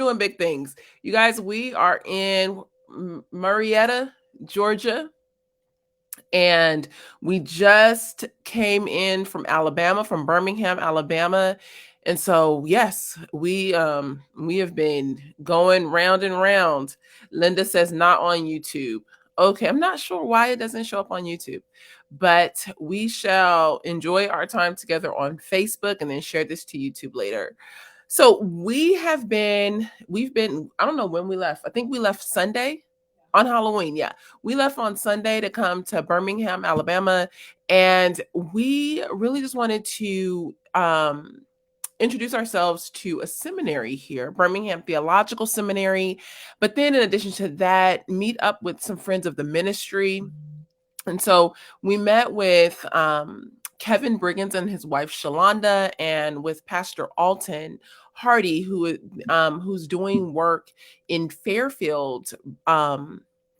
doing big things. You guys, we are in Marietta, Georgia, and we just came in from Alabama, from Birmingham, Alabama. And so, yes, we have been going round and round. Linda says not on YouTube. Okay, I'm not sure why it doesn't show up on YouTube, but we shall enjoy our time together on Facebook and then share this to YouTube later. So we've been, I don't know when we left. I think we left Sunday on Halloween. Yeah. We left on Sunday to come to Birmingham, Alabama. And we really just wanted to introduce ourselves to a seminary here, Birmingham Theological Seminary. But then, in addition to that, meet up with some friends of the ministry. And so we met with Kevin Briggins and his wife Shalonda, and with Pastor Alton Hardy, who's doing work in Fairfield,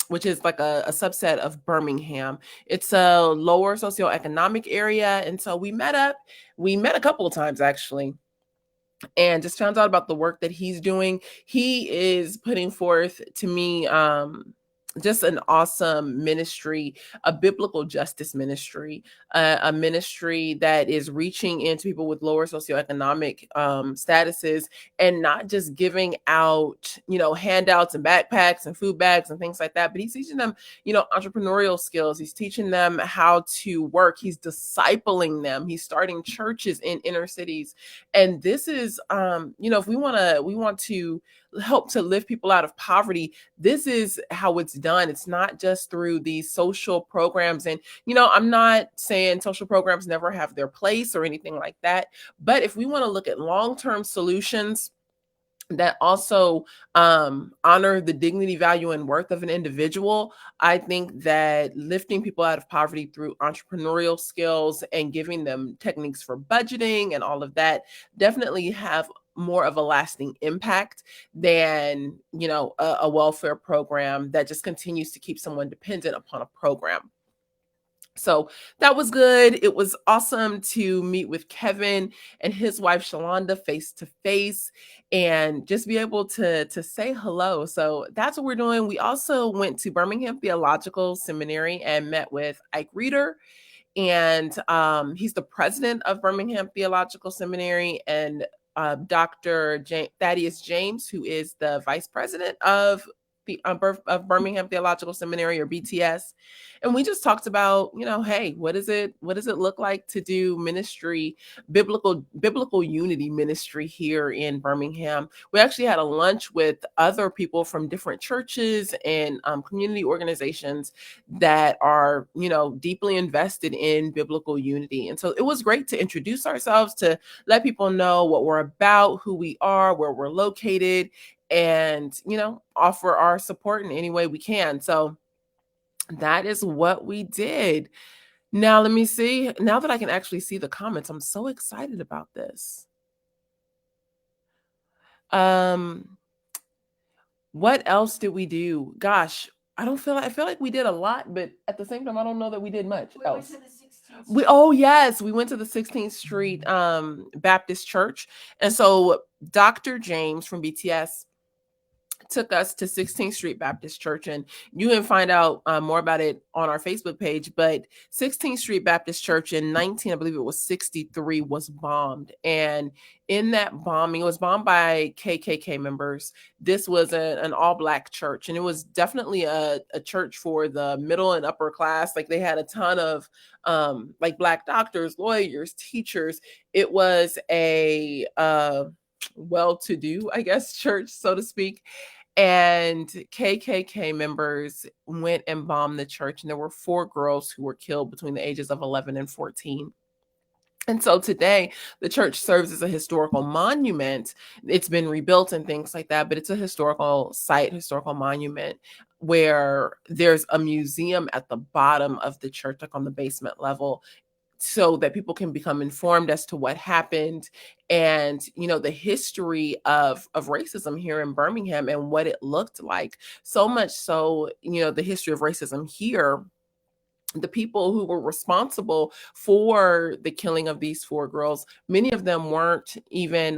which is like a subset of Birmingham. It's a lower socioeconomic area, and so we met up. We met a couple of times actually, and just found out about the work that he's doing. He is putting forth to me just an awesome ministry, a biblical justice ministry, a ministry that is reaching into people with lower socioeconomic statuses, and not just giving out, handouts and backpacks and food bags and things like that, but he's teaching them, entrepreneurial skills. He's teaching them how to work. He's discipling them. He's starting churches in inner cities. And this is, if we want to help to lift people out of poverty, this is how it's done. It's not just through these social programs. And, I'm not saying social programs never have their place or anything like that. But if we want to look at long-term solutions that also honor the dignity, value, and worth of an individual, I think that lifting people out of poverty through entrepreneurial skills and giving them techniques for budgeting and all of that definitely have more of a lasting impact than, a welfare program that just continues to keep someone dependent upon a program. So that was good. It was awesome to meet with Kevin and his wife Shalonda face to face and just be able to say hello. So that's what we're doing. We also went to Birmingham Theological Seminary and met with Ike Reeder. And he's the president of Birmingham Theological Seminary, and Dr. Thaddeus James, who is the vice president of Birmingham Theological Seminary, or BTS. And we just talked about, hey, what does it look like to do ministry, biblical unity ministry here in Birmingham? We actually had a lunch with other people from different churches and community organizations that are, deeply invested in biblical unity. And so it was great to introduce ourselves, to let people know what we're about, who we are, where we're located, and offer our support in any way we can. So that is what we did. Now let me see. Now that I can actually see the comments, I'm so excited about this. What else did we do? Gosh, I feel like we did a lot, but at the same time, I don't know that we did much else. Yes, we went to the 16th Street Baptist Church. And so Dr. James from BTS took us to 16th Street Baptist Church, and you can find out more about it on our Facebook page. But 16th Street Baptist Church in 1963 was bombed, and in that bombing, it was bombed by KKK members. This was an all-black church, and it was definitely a church for the middle and upper class. Like, they had a ton of like Black doctors, lawyers, teachers. It was a well-to-do, I guess, church, so to speak. And KKK members went and bombed the church, and there were 4 girls who were killed between the ages of 11 and 14. And so today, the church serves as a historical monument. It's been rebuilt and things like that, but it's a historical site, historical monument, where there's a museum at the bottom of the church, like on the basement level, so that people can become informed as to what happened and, the history of racism here in Birmingham and what it looked like. So much so, the history of racism here, the people who were responsible for the killing of these 4 girls, many of them weren't even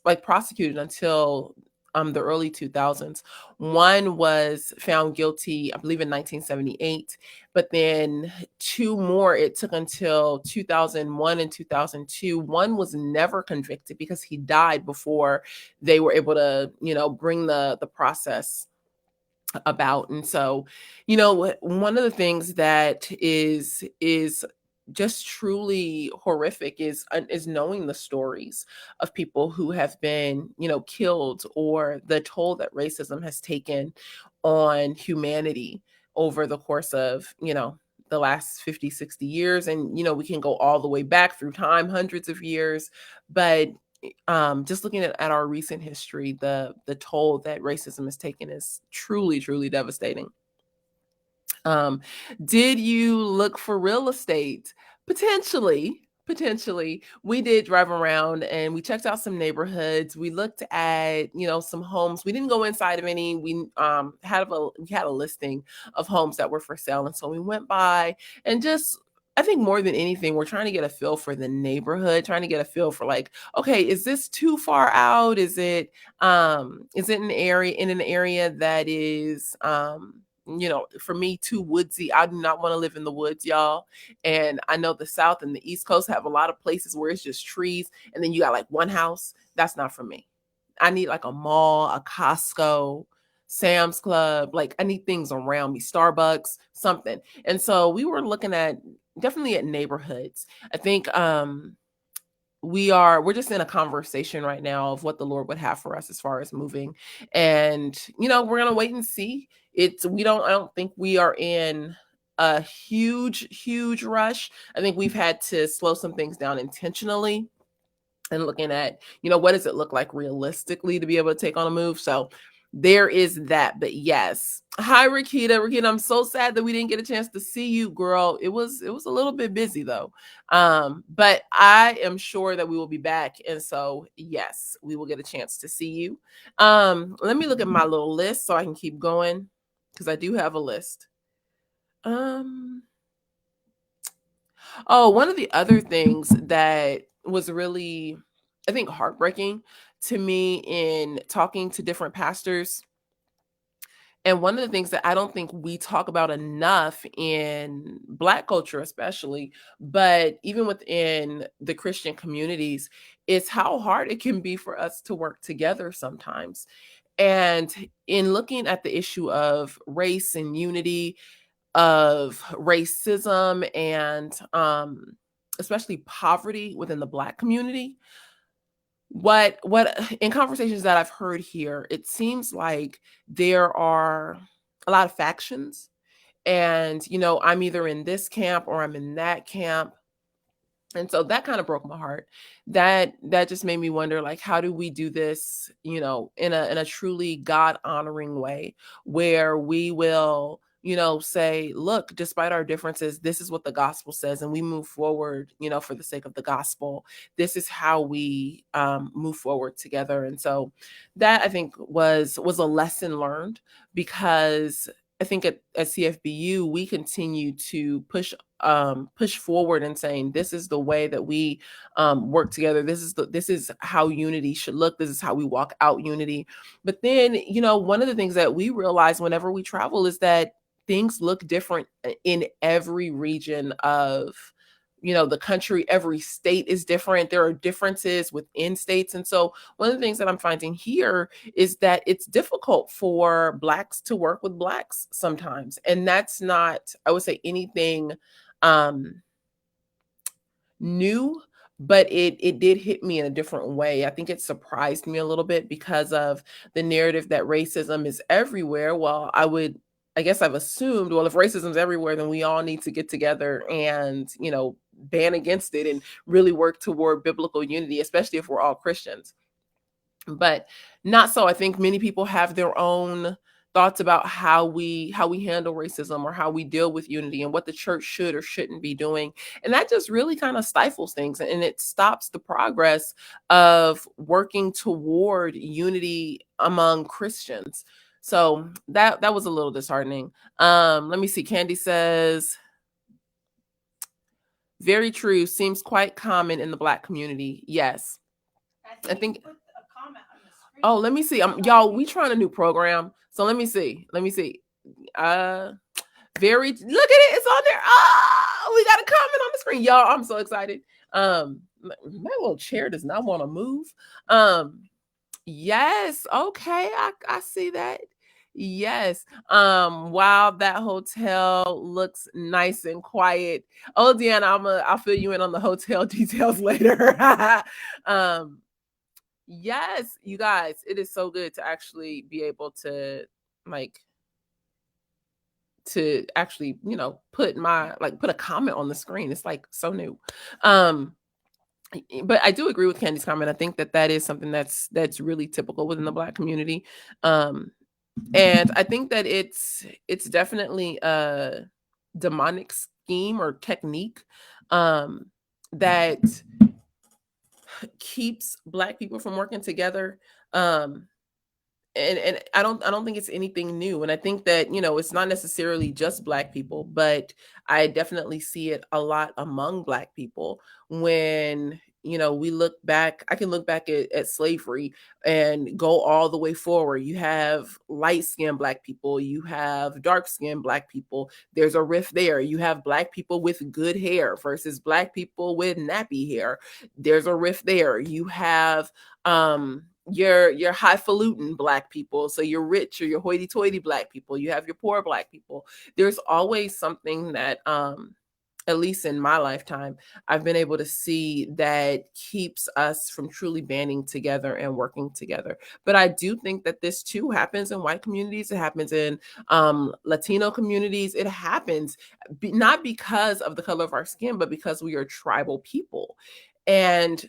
like prosecuted until the early 2000s. One was found guilty, I believe, in 1978, but then two more, it took until 2001 and 2002. One was never convicted because he died before they were able to, bring the process about. And so, one of the things that is just truly horrific is knowing the stories of people who have been, killed, or the toll that racism has taken on humanity over the course of, the last 50, 60 years. And, we can go all the way back through time, hundreds of years. But just looking at our recent history, the toll that racism has taken is truly, truly devastating. Um, did you look for real estate? Potentially, potentially. We did drive around and we checked out some neighborhoods. We looked at, some homes. We didn't go inside of any. We had a listing of homes that were for sale. And so we went by and just, I think more than anything, we're trying to get a feel for the neighborhood, trying to get a feel for, like, okay, is this too far out? Is it in an area that is for me, too woodsy? I do not want to live in the woods, y'all. And I know the South and the East Coast have a lot of places where it's just trees, and then you got like one house. That's not for me. I need like a mall, a Costco, Sam's Club. Like, I need things around me, Starbucks, something. And so we were looking at, definitely, at neighborhoods. I think we're just in a conversation right now of what the Lord would have for us as far as moving. And we're gonna wait and see. I don't think we are in a huge rush. I think we've had to slow some things down intentionally, and looking at, what does it look like realistically to be able to take on a move. So there is that. But yes. Hi, Rakita. Rakita, I'm so sad that we didn't get a chance to see you, girl. It was a little bit busy though. But I am sure that we will be back. And so yes, we will get a chance to see you. Let me look at my little list so I can keep going, because I do have a list. Oh, one of the other things that was really, I think, heartbreaking to me in talking to different pastors, and one of the things that I don't think we talk about enough in Black culture, especially, but even within the Christian communities, is how hard it can be for us to work together sometimes. And in looking at the issue of race and unity, of racism, and especially poverty within the Black community, what in conversations that I've heard here, it seems like there are a lot of factions. And I'm either in this camp or I'm in that camp. And so that kind of broke my heart. That just made me wonder, like, how do we do this, in a truly God honoring way, where we will, say, look, despite our differences, this is what the gospel says, and we move forward, for the sake of the gospel. This is how we move forward together. And so that, I think, was a lesson learned, because I think at CFBU we continue to push forward and saying, this is the way that we work together. This is how unity should look. This is how we walk out unity. But then, one of the things that we realize whenever we travel is that things look different in every region of the country. Every state is different. There are differences within states. And so one of the things that I'm finding here is that it's difficult for Blacks to work with Blacks sometimes. And that's not, I would say, anything um new, but it did hit me in a different way. I think it surprised me a little bit because of the narrative that racism is everywhere. Well, I guess I've assumed, well, if racism's everywhere, then we all need to get together and, ban against it and really work toward biblical unity, especially if we're all Christians. But not so. I think many people have their own thoughts about how we handle racism, or how we deal with unity, and what the church should or shouldn't be doing. And that just really kind of stifles things, and it stops the progress of working toward unity among Christians. So that was a little disheartening. Let me see. Candy says, very true, seems quite common in the Black community. Yes. I think Oh, let me see. Y'all, we trying a new program. So let me see. Uh Very look at it, it's on there. Oh, we got a comment on the screen. Y'all, I'm so excited. My little chair does not want to move. Yes, okay, I see that. Yes. Wow, that hotel looks nice and quiet. Oh, Deanna, I'll fill you in on the hotel details later. um, yes, you guys, it is so good to actually be able to like actually, put put a comment on the screen. It's like so new. Um but I do agree with Candy's comment. I think that that is something that's really typical within the Black community. Um and I think that it's definitely a demonic scheme or technique that keeps Black people from working together. Um and I don't think it's anything new, and I think that it's not necessarily just Black people, but I definitely see it a lot among Black people. When we look back, I can look back at slavery and go all the way forward. You have light-skinned Black people, you have dark-skinned Black people. There's a rift there. You have Black people with good hair versus Black people with nappy hair. There's a rift there. You have your highfalutin Black people, so you're rich, or your hoity-toity Black people. You have your poor Black people. There's always something that at least in my lifetime, I've been able to see that keeps us from truly banding together and working together. But I do think that this too happens in white communities. It happens in Latino communities. It happens not because of the color of our skin, but because we are tribal people. And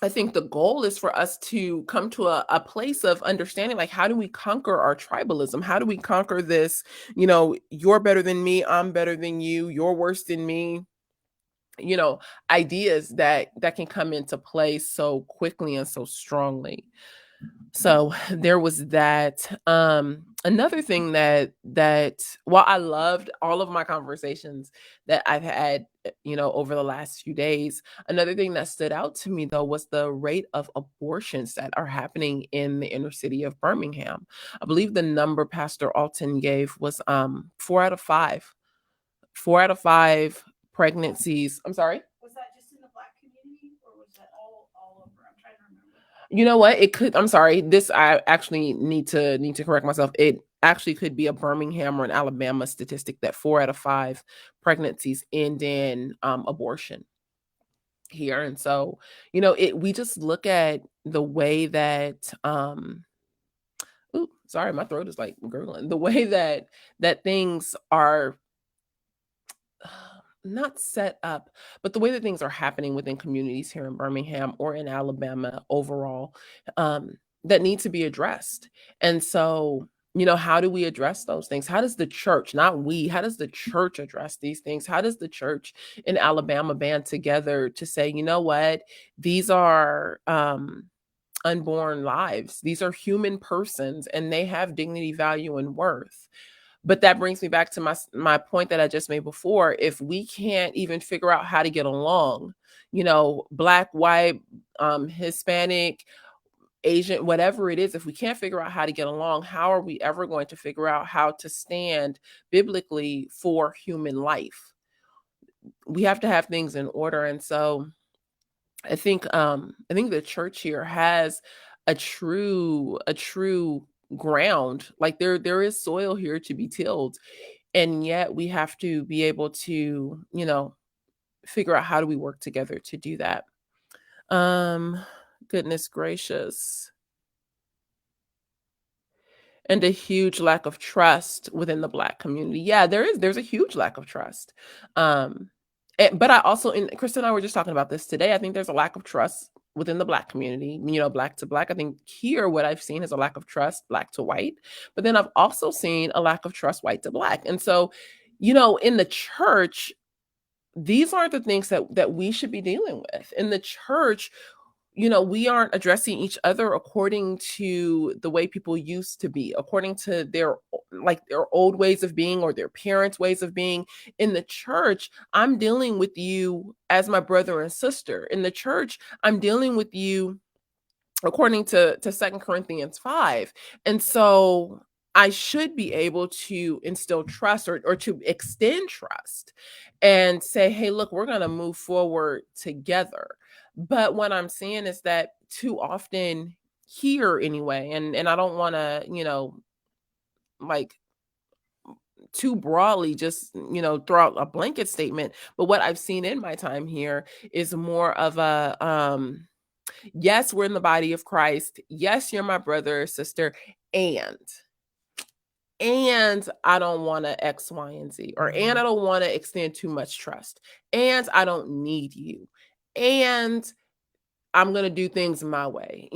I think the goal is for us to come to a place of understanding, like, how do we conquer our tribalism? How do we conquer this, you're better than me, I'm better than you, you're worse than me, ideas that can come into play so quickly and so strongly. So there was that. Another thing that while I loved all of my conversations that I've had, over the last few days, another thing that stood out to me though was the rate of abortions that are happening in the inner city of Birmingham. I believe the number Pastor Alton gave was 4 out of 5. 4 out of 5 pregnancies. I'm sorry. Was that just in the Black community, or was that all over? I'm trying to remember. You know what? It could. I'm sorry. This I actually need to correct myself. It actually could be a Birmingham or an Alabama statistic that 4 out of 5 pregnancies end in abortion here. And so, we just look at the way that ooh, sorry, my throat is like gurgling. The way that things are not set up, but the way that things are happening within communities here in Birmingham or in Alabama overall, um, that need to be addressed. And so, how do we address those things? How does the church, not we, how does the church address these things? How does the church in Alabama band together to say, you know what, these are unborn lives, these are human persons, and they have dignity, value, and worth. But that brings me back to my point that I just made before. If we can't even figure out how to get along, Black, white, Hispanic, Asian, whatever it is, if we can't figure out how to get along, how are we ever going to figure out how to stand biblically for human life? We have to have things in order. And so I think the church here has a true ground. Like, there is soil here to be tilled, and yet we have to be able to figure out how do we work together to do that. um Goodness gracious. And a huge lack of trust within the Black community. Yeah, there's a huge lack of trust. But I also, and Krista and I were just talking about this today, I think there's a lack of trust within the Black community, Black to Black. I think here what I've seen is a lack of trust Black to white, but then I've also seen a lack of trust white to Black. And so, in the church, these aren't the things that we should be dealing with. In the church, we aren't addressing each other according to the way people used to be, according to their old ways of being or their parents' ways of being. In the church, I'm dealing with you as my brother and sister. In the church, I'm dealing with you according to 2 Corinthians 5. And so I should be able to instill trust, or to extend trust and say, hey, look, we're going to move forward together. But what I'm seeing is that too often here anyway, and I don't want to, like too broadly just, throw out a blanket statement. But what I've seen in my time here is more of a, yes, we're in the body of Christ. Yes, you're my brother or sister. And I don't want to X, Y, and Z, or and I don't want to extend too much trust. And I don't need you. And I'm gonna do things my way.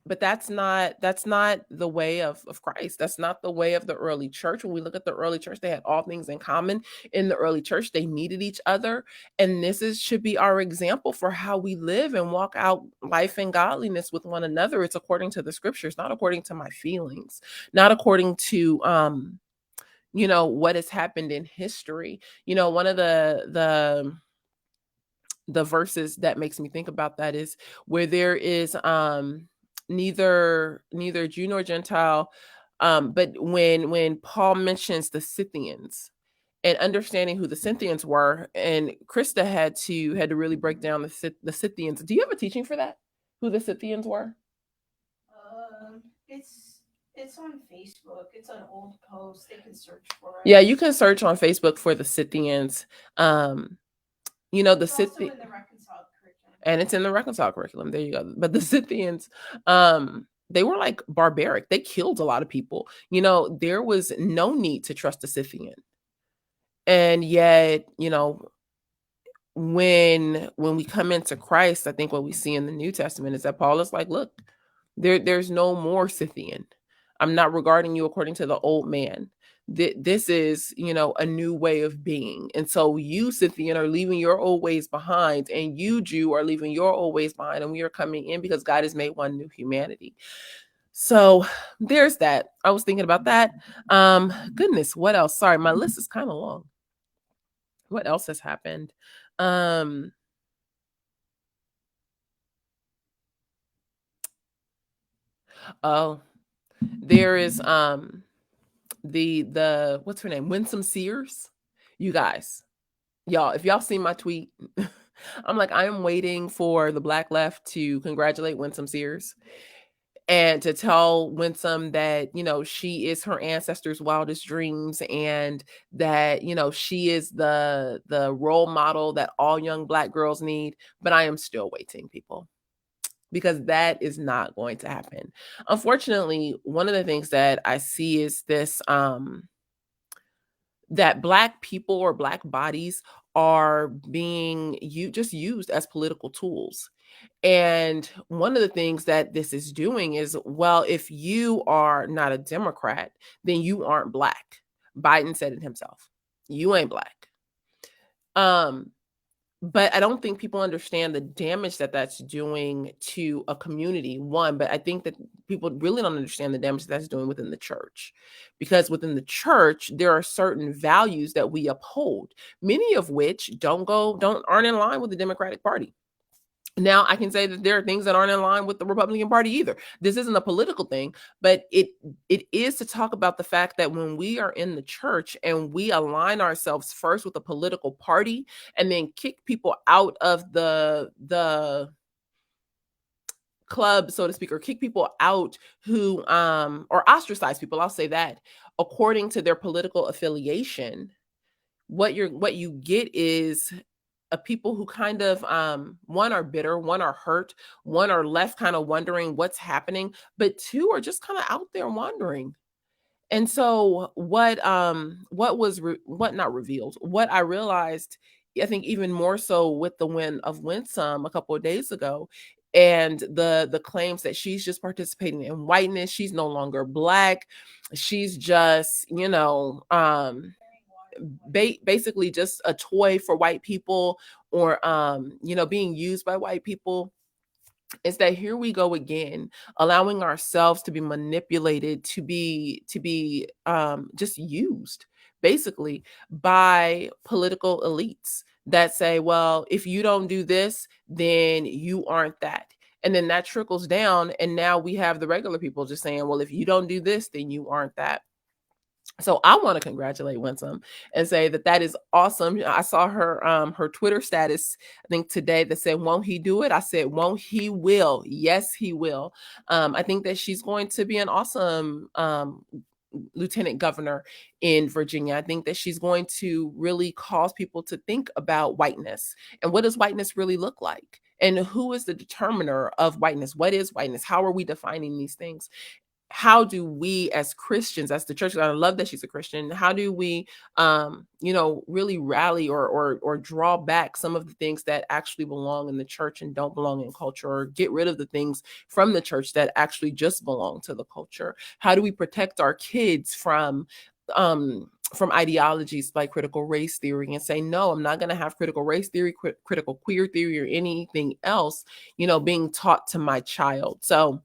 But that's not the way of Christ. That's not the way of the early church. When we look at the early church, they had all things in common. In the early church, they needed each other. And this is should be our example for how we live and walk out life and godliness with one another. It's according to the scriptures, not according to my feelings, not according to what has happened in history. One of the verses that makes me think about that is where there is neither Jew nor Gentile, but when Paul mentions the Scythians and understanding who the Scythians were, and Krista had to really break down the Scythians. Do you have a teaching for that, who the Scythians were? It's on Facebook. It's an old post. They can search for it. Yeah, you can search on Facebook for the Scythians. The It's also Scythians, in the reconciled curriculum. and it's in the reconciled curriculum. There you go. But the Scythians, they were like barbaric. They killed a lot of people. There was no need to trust a Scythian. And yet, when we come into Christ, I think what we see in the New Testament is that Paul is like, look, there's no more Scythian. I'm not regarding you according to the old man. This is, a new way of being. And so you, Scythian, are leaving your old ways behind, and you, Jew, are leaving your old ways behind, and we are coming in because God has made one new humanity. So there's that. I was thinking about that. Goodness, what else? Sorry, my list is kind of long. What else has happened? Oh, there is the what's her name? Winsome Sears. You guys, y'all, if y'all seen my tweet, I'm like, I am waiting for the Black left to congratulate Winsome Sears and to tell Winsome that, she is her ancestors' wildest dreams, and that, she is the role model that all young Black girls need. But I am still waiting, people, because that is not going to happen. Unfortunately, one of the things that I see is this, that Black people or Black bodies are being just used as political tools. And one of the things that this is doing is, well, if you are not a Democrat, then you aren't Black. Biden said it himself. You ain't Black. But I don't think people understand the damage that that's doing to a community, one. But I think that people really don't understand the damage that's doing within the church, because within the church, there are certain values that we uphold, many of which aren't in line with the Democratic Party. Now, I can say that there are things that aren't in line with the Republican Party either. This isn't a political thing, but it is to talk about the fact that when we are in the church and we align ourselves first with a political party and then kick people out of the club, so to speak, or kick people out who or ostracize people, I'll say that, according to their political affiliation, what you get is people who kind of one are bitter, one are hurt, one are left kind of wondering what's happening, but two are just kind of out there wandering. And so what was what not revealed, what I realized, I think even more so with the win of Winsome a couple of days ago, and the claims that she's just participating in whiteness, she's no longer Black, she's just, basically just a toy for white people, or being used by white people, is that here we go again, allowing ourselves to be manipulated, to be just used basically by political elites that say, well, if you don't do this, then you aren't that. And then that trickles down, and now we have the regular people just saying, well, if you don't do this, then you aren't that. So I want to congratulate Winsome and say that that is awesome. I saw her Twitter status, I think today, that said, "Won't he do it?" I said, "Won't he? Will. Yes, he will." I think that she's going to be an awesome lieutenant governor in Virginia. I think that she's going to really cause people to think about whiteness and what does whiteness really look like, and who is the determiner of whiteness. What is whiteness? How are we defining these things? How do we as Christians, as the church, I love that she's a Christian, how do we really rally or draw back some of the things that actually belong in the church and don't belong in culture, or get rid of the things from the church that actually just belong to the culture? How do we protect our kids from ideologies like critical race theory, and say, no, I'm not going to have critical race theory, critical queer theory, or anything else, being taught to my child? So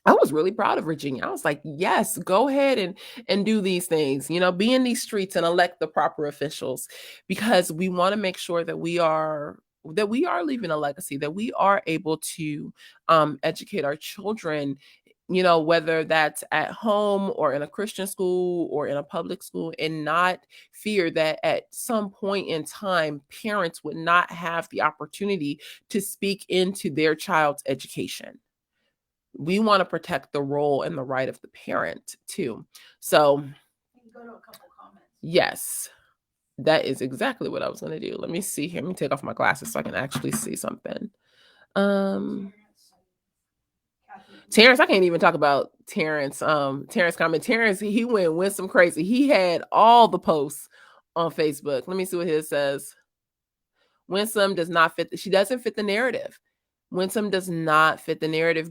I was really proud of Virginia. I was like, yes, go ahead and do these things, be in these streets and elect the proper officials, because we want to make sure that we are leaving a legacy, that we are able to educate our children, whether that's at home or in a Christian school or in a public school, and not fear that at some point in time, parents would not have the opportunity to speak into their child's education. We want to protect the role and the right of the parent too. So, You can go to a couple comments. yes, that is exactly what I was going to do. Let me see here. Let me take off my glasses so I can actually see something. Terrence, I can't even talk about Terrence. Terrence comment. Terrence, he went Winsome crazy. He had all the posts on Facebook. Let me see what his says. Winsome does not fit. She doesn't fit the narrative. Winsome does not fit the narrative.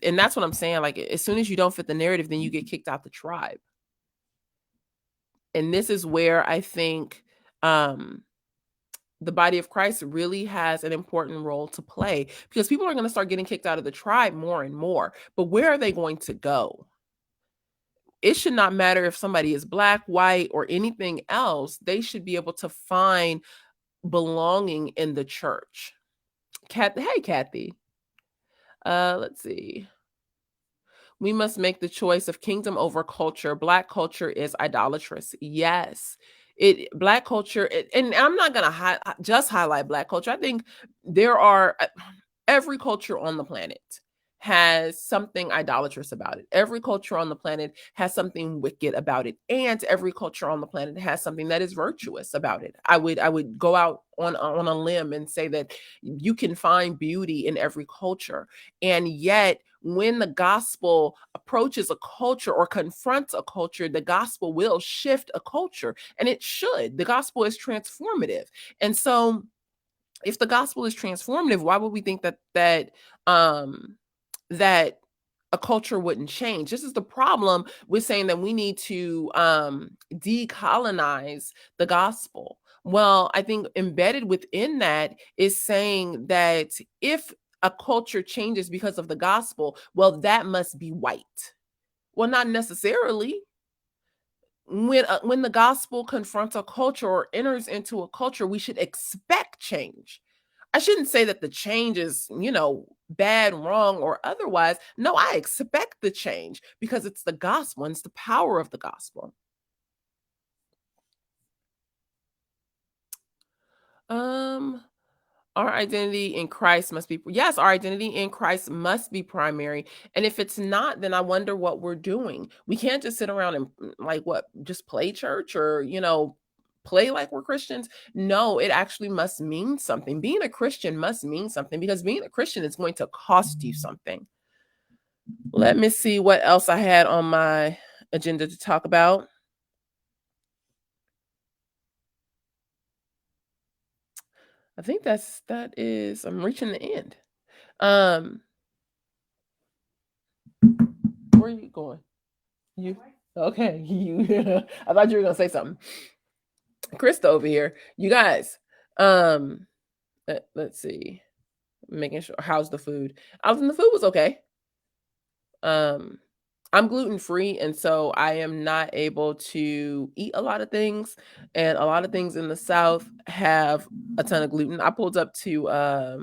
And that's what I'm saying. Like, as soon as you don't fit the narrative, then you get kicked out the tribe. And this is where I think the body of Christ really has an important role to play, because people are going to start getting kicked out of the tribe more and more. But where are they going to go? It should not matter if somebody is black, white, or anything else. They should be able to find belonging in the church. Hey, Kathy. Let's see. We must make the choice of kingdom over culture. Black culture is idolatrous. Yes. Black culture, and I'm not going to just highlight Black culture. I think there are every culture on the planet has something idolatrous about it. Every culture on the planet has something wicked about it, and every culture on the planet has something that is virtuous about it. I would go out on a limb and say that you can find beauty in every culture, and yet when the gospel approaches a culture or confronts a culture, the gospel will shift a culture, and it should. The gospel is transformative, and so if the gospel is transformative, why would we think that a culture wouldn't change? This is the problem with saying that we need to decolonize the gospel. Well, I think embedded within that is saying that if a culture changes because of the gospel, well, that must be white. Well, not necessarily. When the gospel confronts a culture or enters into a culture, we should expect change. I shouldn't say that the change is, bad, wrong, or otherwise. No, I expect the change because it's the gospel and it's the power of the gospel. Our identity in Christ must be, yes, our identity in Christ must be primary. And if it's not, then I wonder what we're doing. We can't just sit around and just play church or, play like we're Christians. No, it actually must mean something. Being a Christian must mean something, because being a Christian is going to cost you something. Let me see what else I had on my agenda to talk about. I think I'm reaching the end. Where are you going? You okay? I thought you were gonna say something. Krista over here. You guys. Let's see. Making sure, how's the food? The food was okay. I'm gluten free, and so I am not able to eat a lot of things, and a lot of things in the South have a ton of gluten. I pulled up to a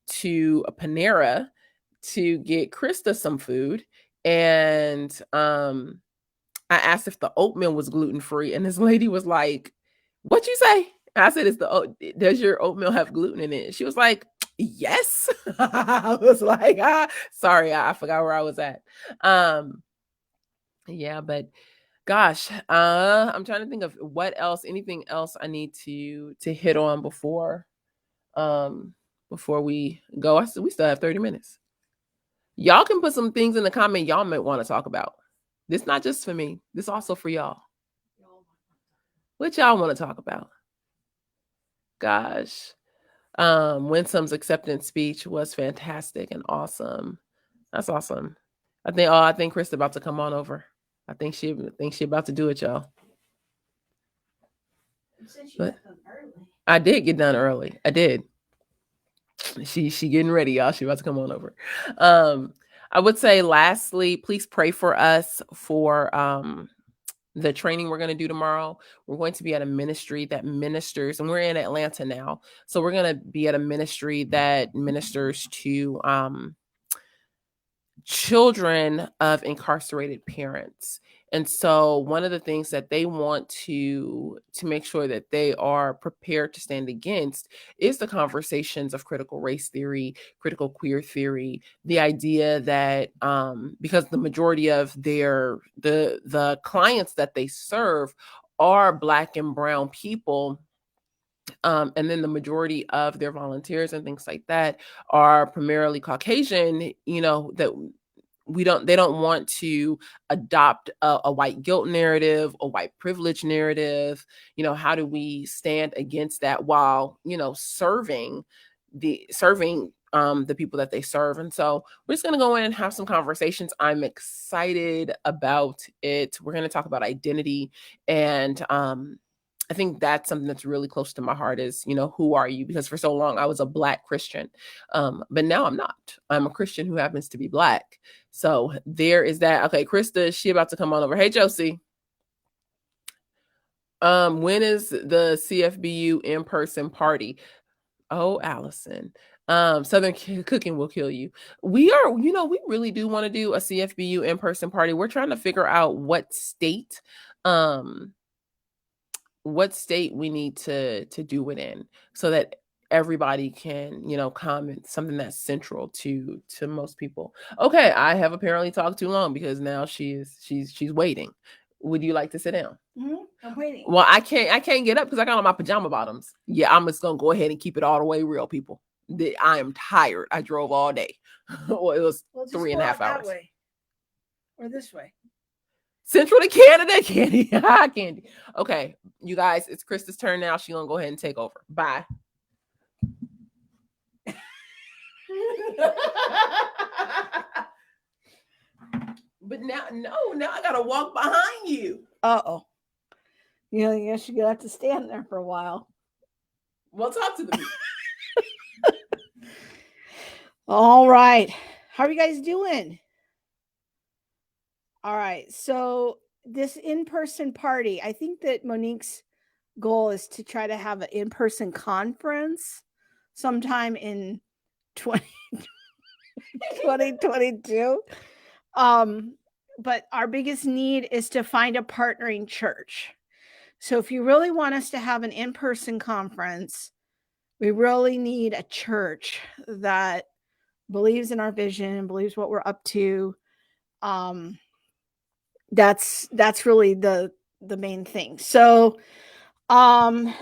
Panera, to get Krista some food, and I asked if the oatmeal was gluten free, and this lady was like, "What you say?" I said, does your oatmeal have gluten in it?" She was like, "Yes." I was like, sorry, I forgot where I was at. Yeah, but gosh, I'm trying to think of anything else I need to hit on um before we go. We still have 30 minutes. Y'all can put some things in the comment y'all might want to talk about. This not just for me. This also for y'all. What y'all want to talk about? Gosh. Winsome's acceptance speech was fantastic and awesome. That's awesome. I think Chris about to come on over. I think she about to do it, y'all. But I did get done early. I did. She getting ready, y'all. She about to come on over. I would say lastly, please pray for us for the training we're going to do tomorrow. We're going to be at a ministry that ministers, and we're in Atlanta now. So we're going to be at a ministry that ministers to children of incarcerated parents. And so one of the things that they want to make sure that they are prepared to stand against is the conversations of critical race theory, critical queer theory, the idea that because the majority of the clients that they serve are Black and brown people, and then the majority of their volunteers and things like that are primarily Caucasian, that they don't want to adopt a white guilt narrative, a white privilege narrative. How do we stand against that while, serving the people that they serve? And so we're just going to go in and have some conversations. I'm excited about it. We're going to talk about identity, and I think that's something that's really close to my heart is, who are you? Because for so long I was a Black Christian. But now I'm not. I'm a Christian who happens to be Black. So there is that. Okay, Krista, she about to come on over. Hey, Josie. When is the CFBU in-person party? Oh, Allison. Southern cooking will kill you. We really do want to do a CFBU in-person party. We're trying to figure out what state we need to do it in so that everybody can, come, and something that's central to most people. Okay, I have apparently talked too long because now she's waiting. Would you like to sit down? I'm waiting. Well, I can't get up because I got on my pajama bottoms. Yeah, I'm just gonna go ahead and keep it all the way real, people. I am tired. I drove all day. Well, it was 3.5 hours. That way. Or this way. Central to Canada, Candy. Candy. Okay, you guys, it's Krista's turn now. She's gonna go ahead and take over. Bye. But now I gotta walk behind you. Uh-oh. I guess you're gonna have to stand there for a while. Well, talk to the people. All right. How are you guys doing? All right. So this in-person party, I think that Monique's goal is to try to have an in-person conference sometime in 2022. But our biggest need is to find a partnering church. So if you really want us to have an in-person conference, we really need a church that believes in our vision, believes what we're up to. That's really the main thing. So I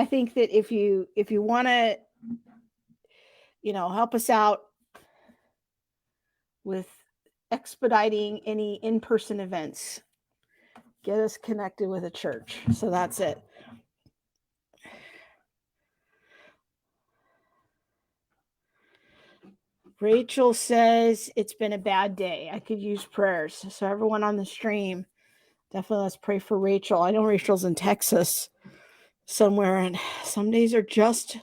think that if you want to help us out with expediting any in-person events, get us connected with a church. So that's it. Rachel says it's been a bad day. I could use prayers. So everyone on the stream, definitely let's pray for Rachel. I know Rachel's in Texas somewhere, and some days are just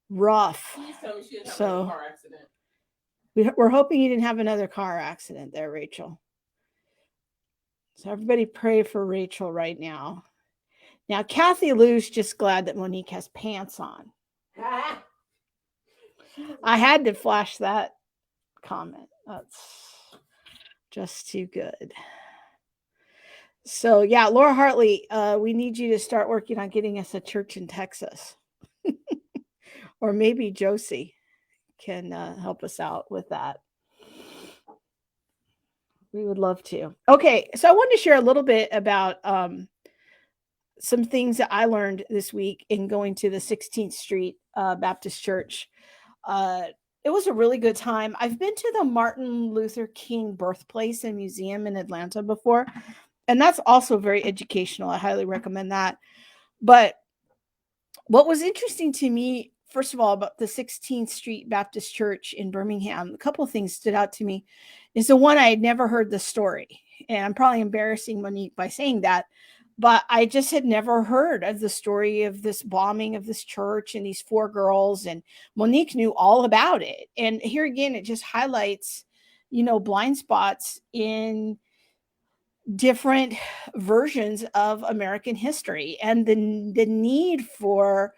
rough. Please tell me she didn't have a car accident. We're hoping you didn't have another car accident there, Rachel. So everybody pray for Rachel right now. Now, Kathy Lou's just glad that Monique has pants on. I had to flash that comment. That's just too good. So yeah, Laura Hartley, we need you to start working on getting us a church in Texas, or maybe Josie can help us out with that. We would love to. Okay, so I wanted to share a little bit about some things that I learned this week in going to the 16th Street Baptist Church. Uh, it was a really good time. I've been to the Martin Luther King birthplace and museum in Atlanta before, and that's also very educational. I highly recommend that. But what was interesting to me, first of all, about the 16th Street Baptist Church in Birmingham, a couple of things stood out to me. Is the one I had never heard the story, and I'm probably embarrassing Monique by saying that, but I just had never heard of the story of this bombing of this church and these four girls, and Monique knew all about it. And here again, it just highlights, blind spots in different versions of American history and the need for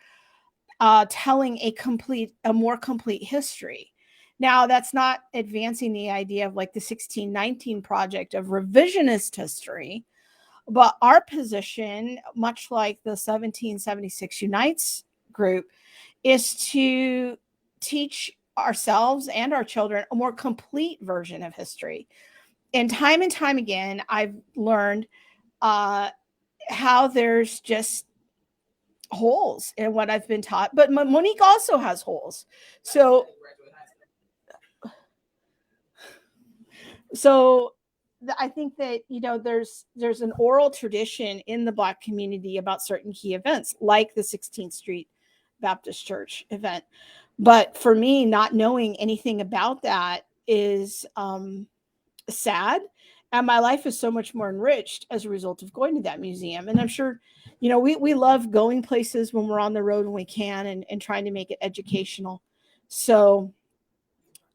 telling a more complete history. Now, that's not advancing the idea of like the 1619 project of revisionist history, but our position, much like the 1776 Unites group, is to teach ourselves and our children a more complete version of history. And time again, I've learned how there's just holes in what I've been taught, but Monique also has holes. So, so I think that there's an oral tradition in the Black community about certain key events, like the 16th Street Baptist Church event. But for me, not knowing anything about that is sad, and my life is so much more enriched as a result of going to that museum. And I'm sure we love going places when we're on the road when we can, and trying to make it educational. So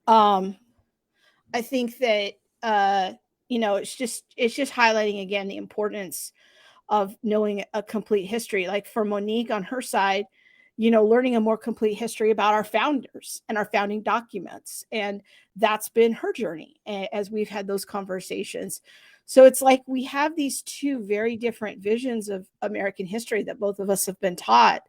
I think that it's just highlighting again the importance of knowing a complete history. Like for Monique on her side, learning a more complete history about our founders and our founding documents. And that's been her journey as we've had those conversations. So it's like we have these two very different visions of American history that both of us have been taught.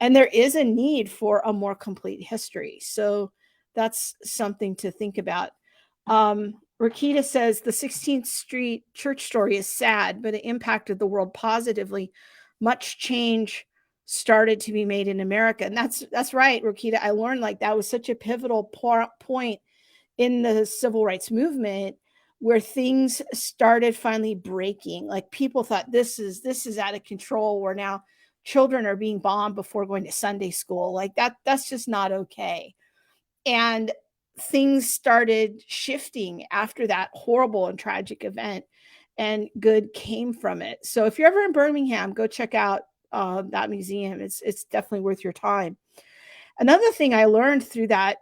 And there is a need for a more complete history. So that's something to think about. Rakita says the 16th Street church story is sad, but it impacted the world positively. Much change started to be made in America. And that's right, Rakita. I learned like that was such a pivotal point in the civil rights movement where things started finally breaking. Like people thought this is out of control, where now children are being bombed before going to Sunday school. Like that's just not okay. And things started shifting after that horrible and tragic event, and good came from it. So if you're ever in Birmingham, go check out that museum. It's definitely worth your time. Another thing I learned through that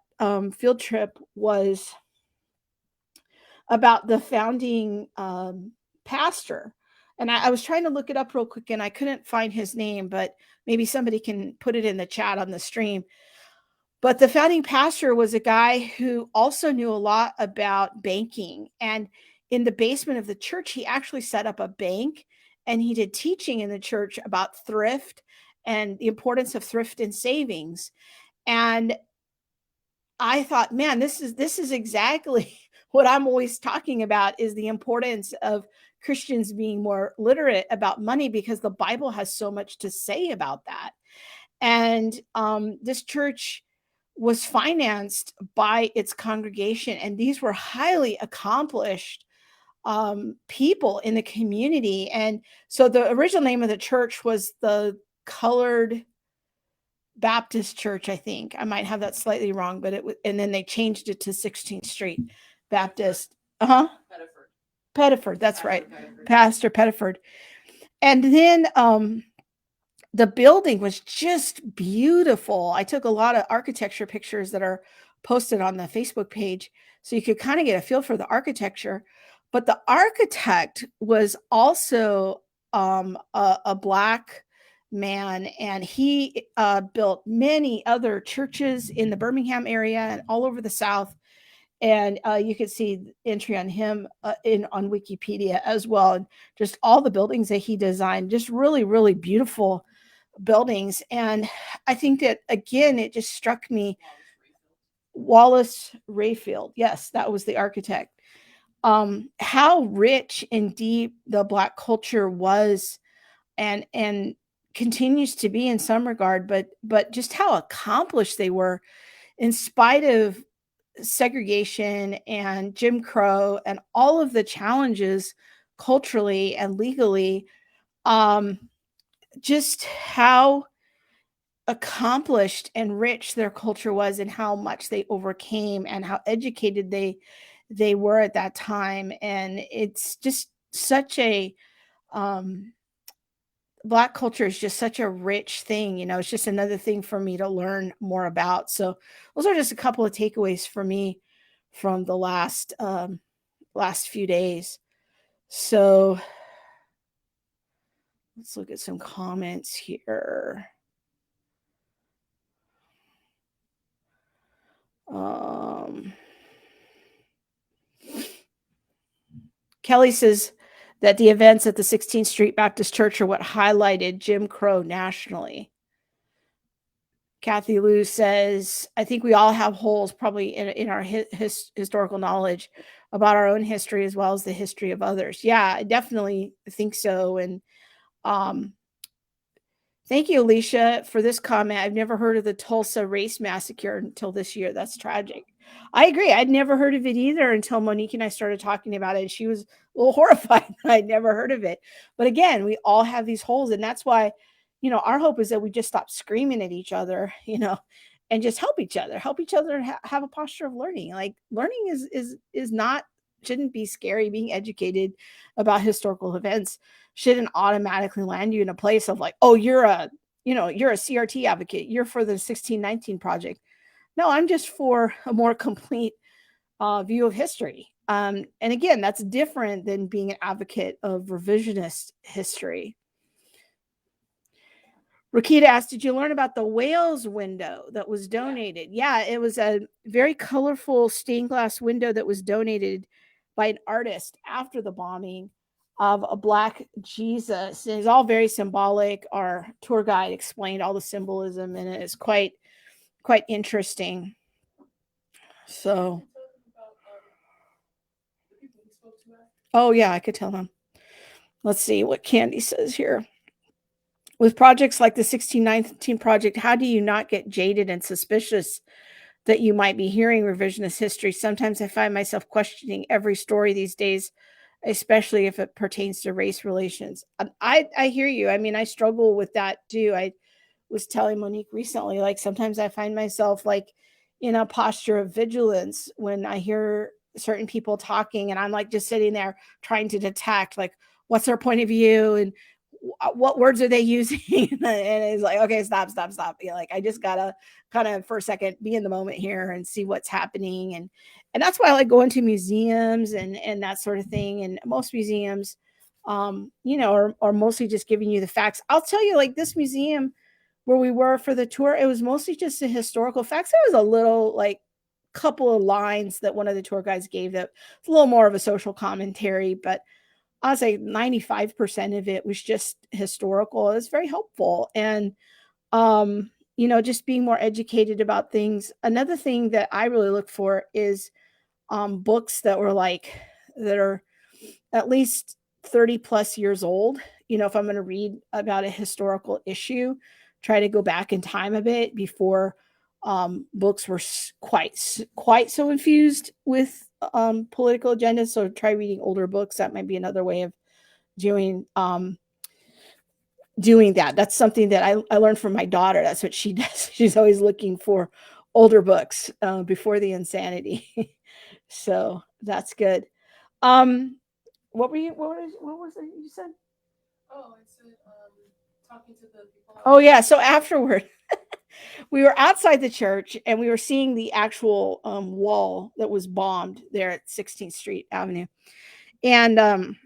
field trip was about the founding pastor. And I was trying to look it up real quick and I couldn't find his name, but maybe somebody can put it in the chat on the stream. But the founding pastor was a guy who also knew a lot about banking. And in the basement of the church, he actually set up a bank, and he did teaching in the church about thrift and the importance of thrift and savings. And I thought, man, this is exactly what I'm always talking about, is the importance of Christians being more literate about money, because the Bible has so much to say about that. And this church was financed by its congregation, and these were highly accomplished people in the community. And so the original name of the church was the Colored Baptist Church, I think. I might have that slightly wrong, but and then they changed it to 16th Street Baptist. Pettiford, that's right. Pastor Pettiford. And then the building was just beautiful. I took a lot of architecture pictures that are posted on the Facebook page, so you could kind of get a feel for the architecture. But the architect was also a Black man, and he built many other churches in the Birmingham area and all over the South. And you can see entry on him in on Wikipedia as well, and just all the buildings that he designed, just really, really beautiful buildings. And I think that again, it just struck me. Wallace Rayfield, yes, that was the architect. How rich and deep the Black culture was, and continues to be in some regard, but just how accomplished they were in spite of segregation and Jim Crow and all of the challenges culturally and legally. Um, just how accomplished and rich their culture was, and how much they overcame, and how educated they were at that time. And it's just such a um Black culture is just such a rich thing. It's just another thing for me to learn more about. So those are just a couple of takeaways for me from the last few days. So let's look at some comments here. um Kelly says that the events at the 16th Street Baptist Church are what highlighted Jim Crow nationally. Kathy Lou says, I think we all have holes probably in our historical knowledge about our own history as well as the history of others. Yeah, I definitely think so. And um, thank you, Alicia, for this comment. I've never heard of the Tulsa race massacre until this year. That's tragic. I agree. I'd never heard of it either until Monique and I started talking about it. She was a little horrified that I'd never heard of it. But again, we all have these holes. And that's why, our hope is that we just stop screaming at each other, and just help each other have a posture of learning. Like learning is not, shouldn't be scary. Being educated about historical events shouldn't automatically land you in a place of like, oh, you're a CRT advocate, you're for the 1619 project. No, I'm just for a more complete view of history. And again, that's different than being an advocate of revisionist history. Rakita asked, did you learn about the Wales window that was donated? Yeah, it was a very colorful stained glass window that was donated by an artist after the bombing of a Black Jesus. And it's all very symbolic. Our tour guide explained all the symbolism, and it's quite interesting. So, oh yeah, I could tell them. Let's see what Candy says here. With projects like the 1619 project, how do you not get jaded and suspicious that you might be hearing revisionist history? Sometimes I find myself questioning every story these days, especially if it pertains to race relations. I hear you. I mean, I struggle with that too. I was telling Monique recently, like sometimes I find myself like in a posture of vigilance when I hear certain people talking, and I'm like just sitting there trying to detect like what's their point of view and what words are they using. And it's like, okay, stop. Like I just gotta kind of for a second be in the moment here and see what's happening. And that's why I like going to museums and that sort of thing. And most museums are mostly just giving you the facts. I'll tell you, like this museum where we were for the tour, it was mostly just the historical facts. There was a little like couple of lines that one of the tour guides gave that was a little more of a social commentary, but I'll say 95% of it was just historical. It was very helpful. And just being more educated about things. Another thing that I really look for is books that are at least 30 plus years old. If I'm going to read about a historical issue, try to go back in time a bit before books were quite so infused with political agendas. So try reading older books. That might be another way of doing doing that. That's something that I learned from my daughter. That's what she does. She's always looking for older books before the insanity. So that's good. What were you? What was it you said? Oh, I said talking to the people. Oh yeah. So afterward, we were outside the church and we were seeing the actual wall that was bombed there at 16th Street Avenue, and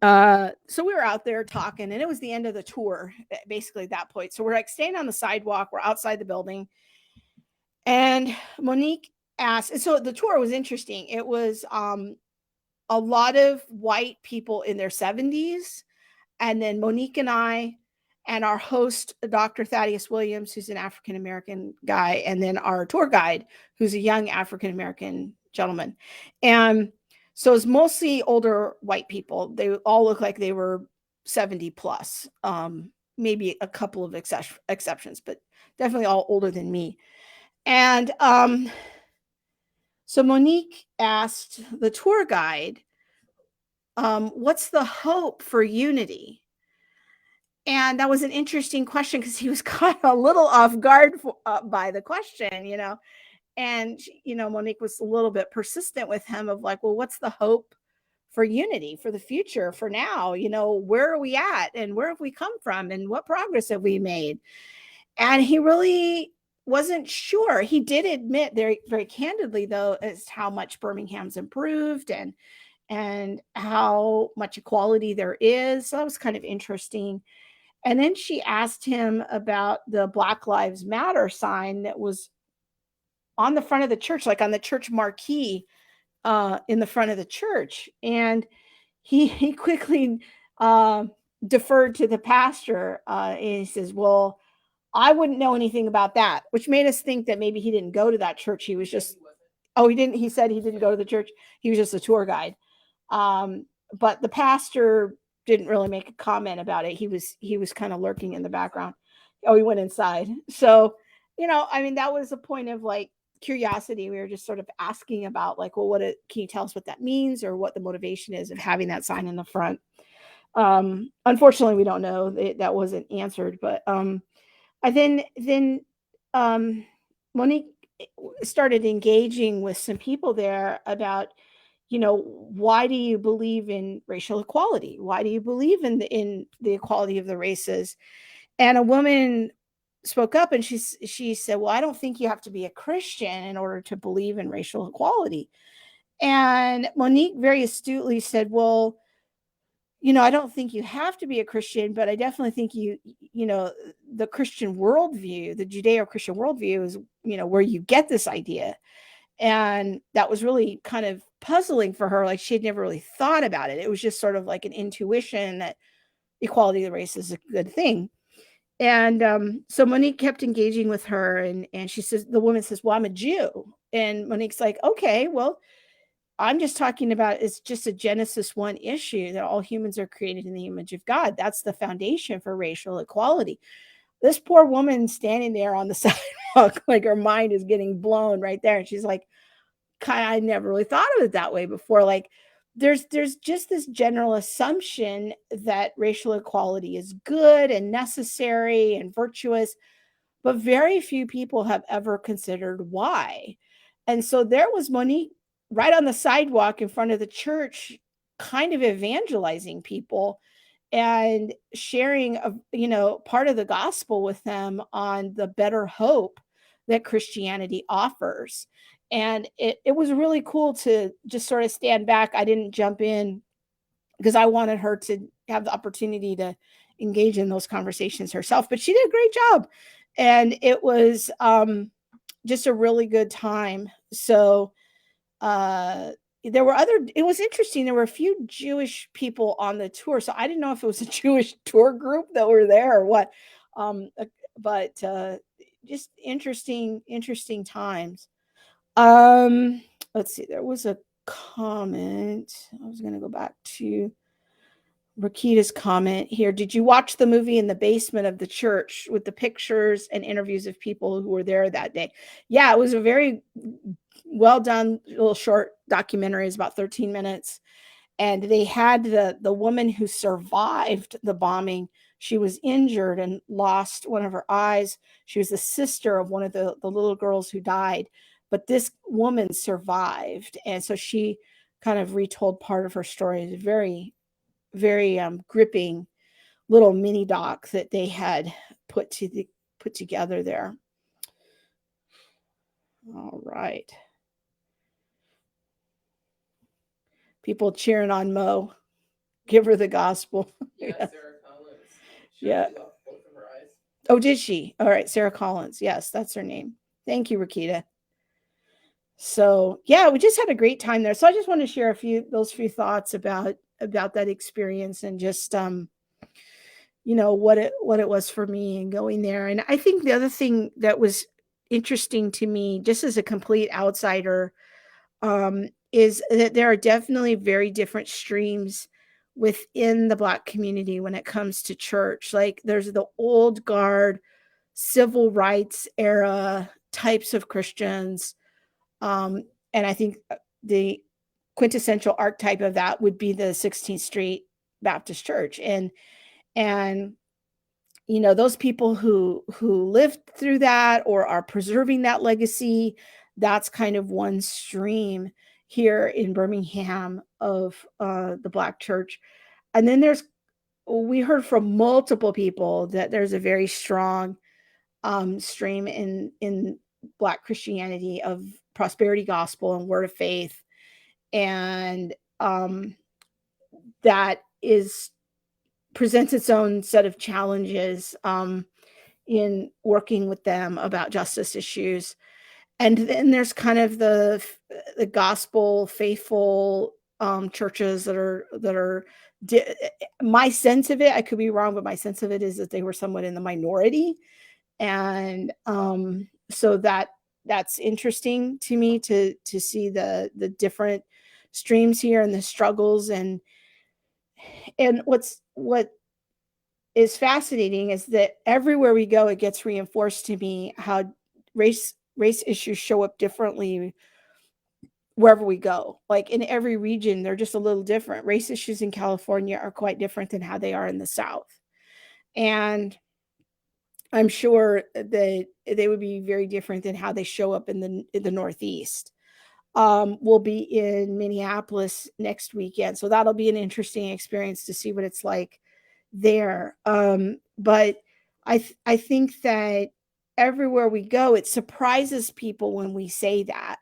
So we were out there talking, and it was the end of the tour, basically at that point. So we're like staying on the sidewalk, we're outside the building, and Monique asked. And so the tour was interesting. It was a lot of white people in their 70s, and then Monique and I, and our host, Dr. Thaddeus Williams, who's an African American guy, and then our tour guide, who's a young African American gentleman. And so it's mostly older white people. They all look like they were 70 plus, maybe a couple of exceptions, but definitely all older than me. And so Monique asked the tour guide, what's the hope for unity? And that was an interesting question because he was caught a little off guard by the question, you know. And, you know, Monique was a little bit persistent with him of like, well, what's the hope for unity, for the future, for now? You know, where are we at and where have we come from and what progress have we made? And he really wasn't sure. He did admit very, very candidly, though, as how much Birmingham's improved and how much equality there is. So that was kind of interesting. And then she asked him about the Black Lives Matter sign that was on the front of the church, like on the church marquee in the front of the church. And he quickly deferred to the pastor. And he says, well, I wouldn't know anything about that, which made us think that maybe he didn't go to that church. He was just, oh, he didn't. He said he didn't go to the church. He was just a tour guide. Um, but the pastor didn't really make a comment about it. He was kind of lurking in the background. Oh, he went inside. So, you know, I mean, that was a point of like curiosity. We were just sort of asking about like, well, can you tell us what that means or what the motivation is of having that sign in the front? Unfortunately, we don't know. That wasn't answered. But I then um, Monique started engaging with some people there about, you know, why do you believe in racial equality? Why do you believe in the equality of the races? And a woman spoke up and she said, well, I don't think you have to be a Christian in order to believe in racial equality. And Monique very astutely said, well, you know, I don't think you have to be a Christian, but I definitely think you know, the Christian worldview, the Judeo-Christian worldview is, you know, where you get this idea. And that was really kind of puzzling for her. Like she had never really thought about it. It was just sort of like an intuition that equality of the race is a good thing. And so Monique kept engaging with her, and she says, the woman says, well, I'm a Jew. And Monique's like, okay, well, I'm just talking about it's just a Genesis 1 issue that all humans are created in the image of God. That's the foundation for racial equality. This poor woman standing there on the sidewalk, like her mind is getting blown right there. And she's like, I never really thought of it that way before. Like there's just this general assumption that racial equality is good and necessary and virtuous, but very few people have ever considered why. And so there was Monique right on the sidewalk in front of the church, kind of evangelizing people and sharing a, you know, part of the gospel with them on the better hope that Christianity offers. And it was really cool to just sort of stand back. I didn't jump in because I wanted her to have the opportunity to engage in those conversations herself, but she did a great job. And it was just a really good time. So uh there were other, it was interesting, there were a few Jewish people on the tour, so I didn't know if it was a Jewish tour group that were there or what. um but just interesting times. Let's see, there was a comment. I was going to go back to Rakita's comment here. Did you watch the movie in the basement of the church with the pictures and interviews of people who were there that day? Yeah, it was a very well done little short documentary. It's about 13 minutes. And they had the woman who survived the bombing. She was injured and lost one of her eyes. She was the sister of one of the little girls who died. But this woman survived. And so she kind of retold part of her story. It's very, very gripping little mini doc that they had put together there. All right. People cheering on Mo. give her the gospel. Yeah, Yeah. Sarah Collins. Yeah. She lost both of her eyes. Oh, did she? All right, Sarah Collins. Yes, that's her name. Thank you, Rakita. So yeah, we just had a great time there. So I just want to share those few thoughts about that experience and just what it was for me and going there. And I think the other thing that was interesting to me, just as a complete outsider, is that there are definitely very different streams within the Black community when it comes to church. Like there's the old guard, civil rights era types of Christians. And I think the quintessential archetype of that would be the 16th Street Baptist Church. And those people who lived through that or are preserving that legacy, that's kind of one stream here in Birmingham of the Black church. And then we heard from multiple people that there's a very strong stream in Black Christianity of prosperity gospel and word of faith, and that presents its own set of challenges in working with them about justice issues. And then there's kind of the gospel faithful churches that are my sense of it, I could be wrong, but my sense of it is that they were somewhat in the minority. And so that's interesting to me to see the different streams here and the struggles. And what is fascinating is that everywhere we go, it gets reinforced to me how race issues show up differently wherever we go. Like in every region, they're just a little different. Race issues in California are quite different than how they are in the South. And I'm sure that they would be very different than how they show up in the Northeast. We'll be in Minneapolis next weekend, so that'll be an interesting experience to see what it's like there. But I think that everywhere we go, it surprises people when we say that,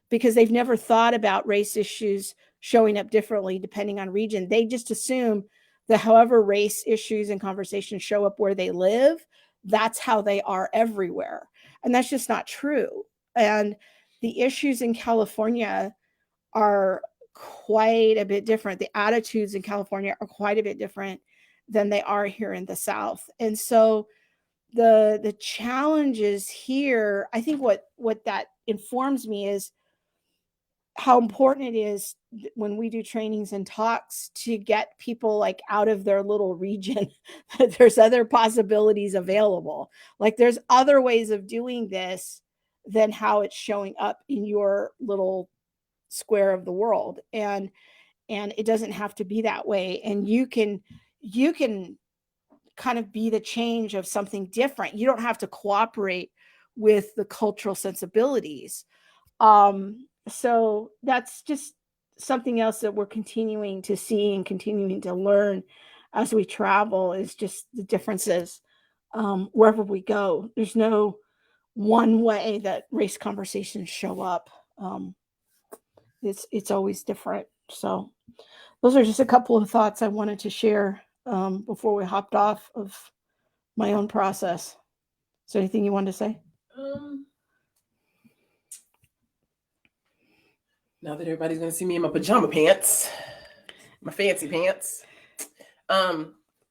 because they've never thought about race issues showing up differently depending on region. They just assume that however race issues and conversations show up where they live, that's how they are everywhere. And that's just not true. And the issues in California are quite a bit different. The attitudes in California are quite a bit different than they are here in the South. And so the challenges here, I think what that informs me is how important it is when we do trainings and talks to get people like out of their little region that there's other possibilities available. Like there's other ways of doing this than how it's showing up in your little square of the world. And it doesn't have to be that way. And you can kind of be the change of something different. You don't have to cooperate with the cultural sensibilities. So that's just something else that we're continuing to see and continuing to learn as we travel, is just the differences wherever we go. There's no one way that race conversations show up. It's always different. So those are just a couple of thoughts I wanted to share before we hopped off of my own process. Is there anything you wanted to say? Now that everybody's going to see me in my pajama pants, my fancy pants.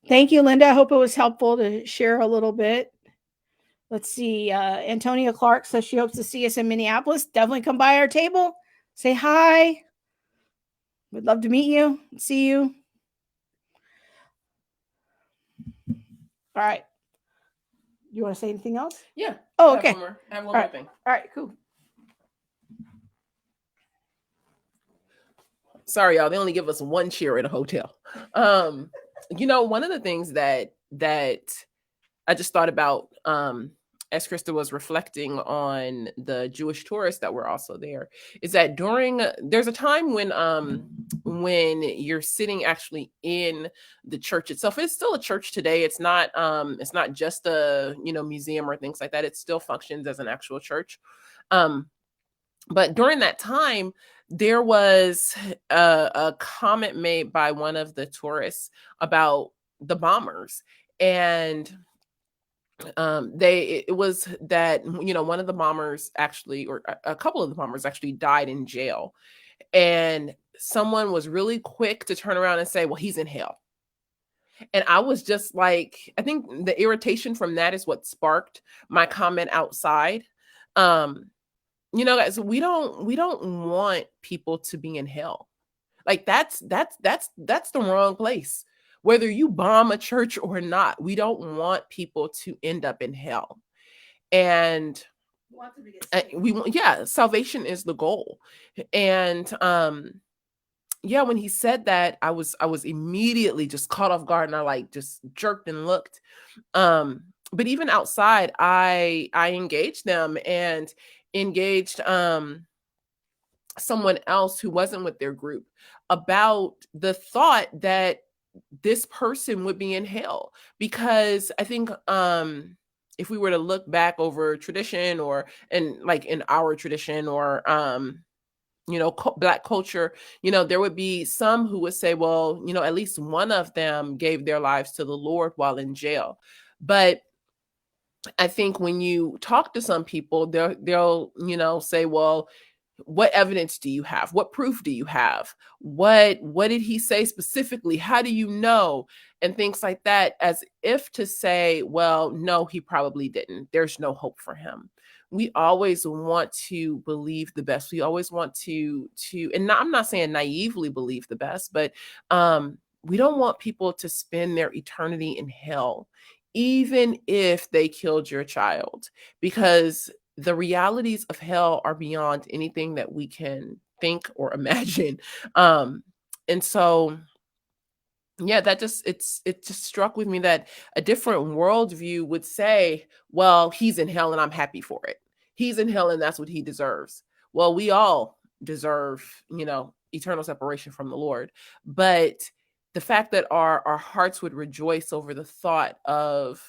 Thank you, Linda. I hope it was helpful to share a little bit. Let's see. Antonia Clark says she hopes to see us in Minneapolis. Definitely come by our table. Say hi. We'd love to meet you. See you. All right. You want to say anything else? Yeah. Oh, okay. I have one more thing. All right, cool. Sorry, y'all. They only give us one chair at a hotel. One of the things that I just thought about as Krista was reflecting on the Jewish tourists that were also there, is that there's a time when you're sitting actually in the church itself. It's still a church today. It's not just a museum or things like that. It still functions as an actual church. But during that time, there was a comment made by one of the tourists about the bombers, and it was that, one of the bombers actually, or a couple of the bombers actually, died in jail, and someone was really quick to turn around and say, well, he's in hell. And I was just like, I think the irritation from that is what sparked my comment outside. um Guys, we don't want people to be in hell. Like, that's the wrong place. Whether you bomb a church or not, we don't want people to end up in hell. And Want them to get saved. we want, yeah, salvation is the goal. And yeah, when he said that, I was immediately just caught off guard, and I like just jerked and looked. But even outside, I engaged them, and engaged someone else who wasn't with their group about the thought that this person would be in hell. Because I think if we were to look back over tradition, or in our tradition, or Black culture, there would be some who would say, well, at least one of them gave their lives to the Lord while in jail. But I think when you talk to some people, they'll say, well, what evidence do you have? What proof do you have? What did he say specifically? How do you know? And things like that, as if to say, well, no, he probably didn't. There's no hope for him. We always want to believe the best. We always want and I'm not saying naively believe the best, but we don't want people to spend their eternity in hell, even if they killed your child, because the realities of hell are beyond anything that we can think or imagine. And so, yeah, it just struck with me that a different worldview would say, well, he's in hell and I'm happy for it. He's in hell and that's what he deserves. Well, we all deserve, eternal separation from the Lord. But the fact that our hearts would rejoice over the thought of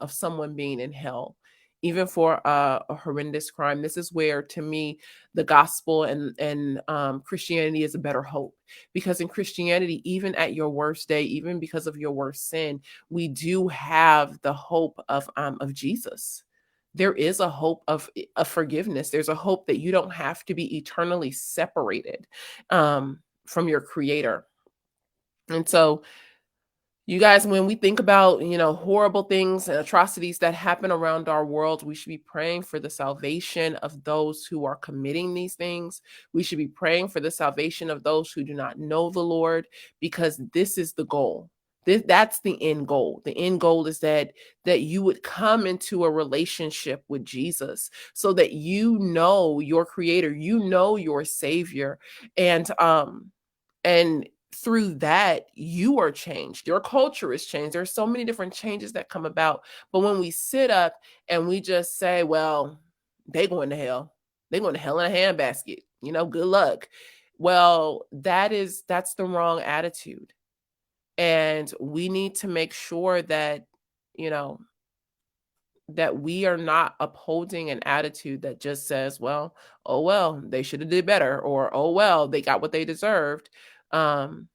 someone being in hell, even for a horrendous crime. This is where, to me, the gospel and Christianity is a better hope. Because in Christianity, even at your worst day, even because of your worst sin, we do have the hope of Jesus. There is a hope of forgiveness. There's a hope that you don't have to be eternally separated from your Creator. And so, you guys, when we think about, horrible things and atrocities that happen around our world, we should be praying for the salvation of those who are committing these things. We should be praying for the salvation of those who do not know the Lord, because this is the goal. That's the end goal. The end goal is that you would come into a relationship with Jesus, so that you know your Creator, you know your Savior, and through that, you are changed. Your culture is changed. There's so many different changes that come about. But when we sit up and we just say, well, they going to hell. They going to hell in a handbasket. Good luck. Well, that's the wrong attitude. And we need to make sure that, you know, that we are not upholding an attitude that just says, well, oh well, they should have did better, or oh well, they got what they deserved. um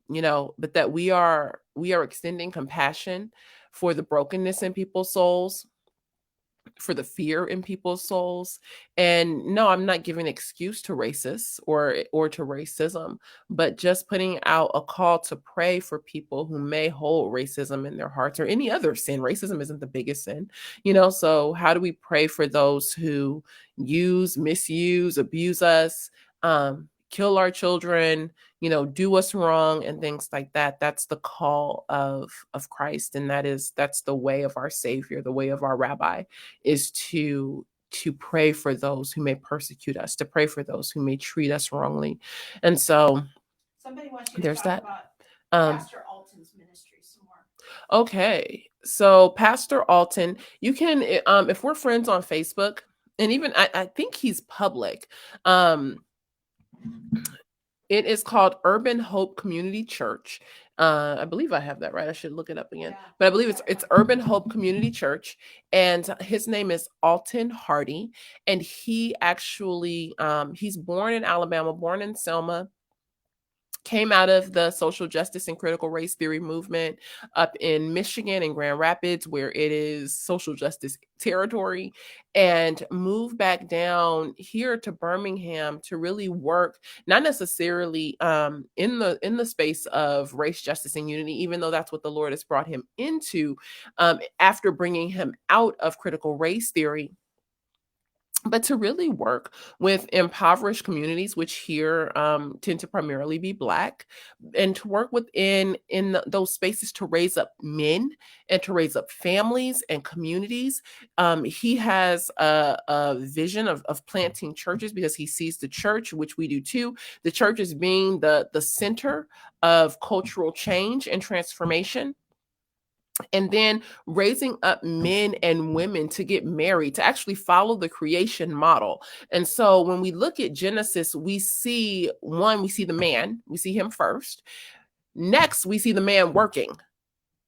but that we are extending compassion for the brokenness in people's souls, for the fear in people's souls. And no, I'm not giving excuse to racists or to racism, but just putting out a call to pray for people who may hold racism in their hearts, or any other sin. Racism isn't the biggest sin, so how do we pray for those who misuse, abuse us, kill our children, do us wrong, and things like that? That's the call of Christ, and that's the way of our Savior, the way of our Rabbi, is to pray for those who may persecute us, to pray for those who may treat us wrongly. And so Somebody wants you to there's talk that. about Um, Pastor Alton's ministry some more. okay, so Pastor Alton, you can, if we're friends on Facebook, and even I think he's public. It is called Urban Hope Community Church. I believe I have that right. I should look it up again. Yeah. But I believe it's Urban Hope Community Church, and his name is Alton Hardy, and he actually he's born in Alabama, born in Selma, came out of the social justice and critical race theory movement up in Michigan and Grand Rapids, where it is social justice territory, and moved back down here to Birmingham to really work, not necessarily in the space of race justice and unity, even though that's what the Lord has brought him into, after bringing him out of critical race theory, but to really work with impoverished communities, which here tend to primarily be Black, and to work within those spaces to raise up men and to raise up families and communities. He has a vision of planting churches, because he sees the church, which we do too, the church as being the center of cultural change and transformation, and then raising up men and women to get married, to actually follow the creation model. And so when we look at Genesis, we see the man, we see him first. Next, we see the man working.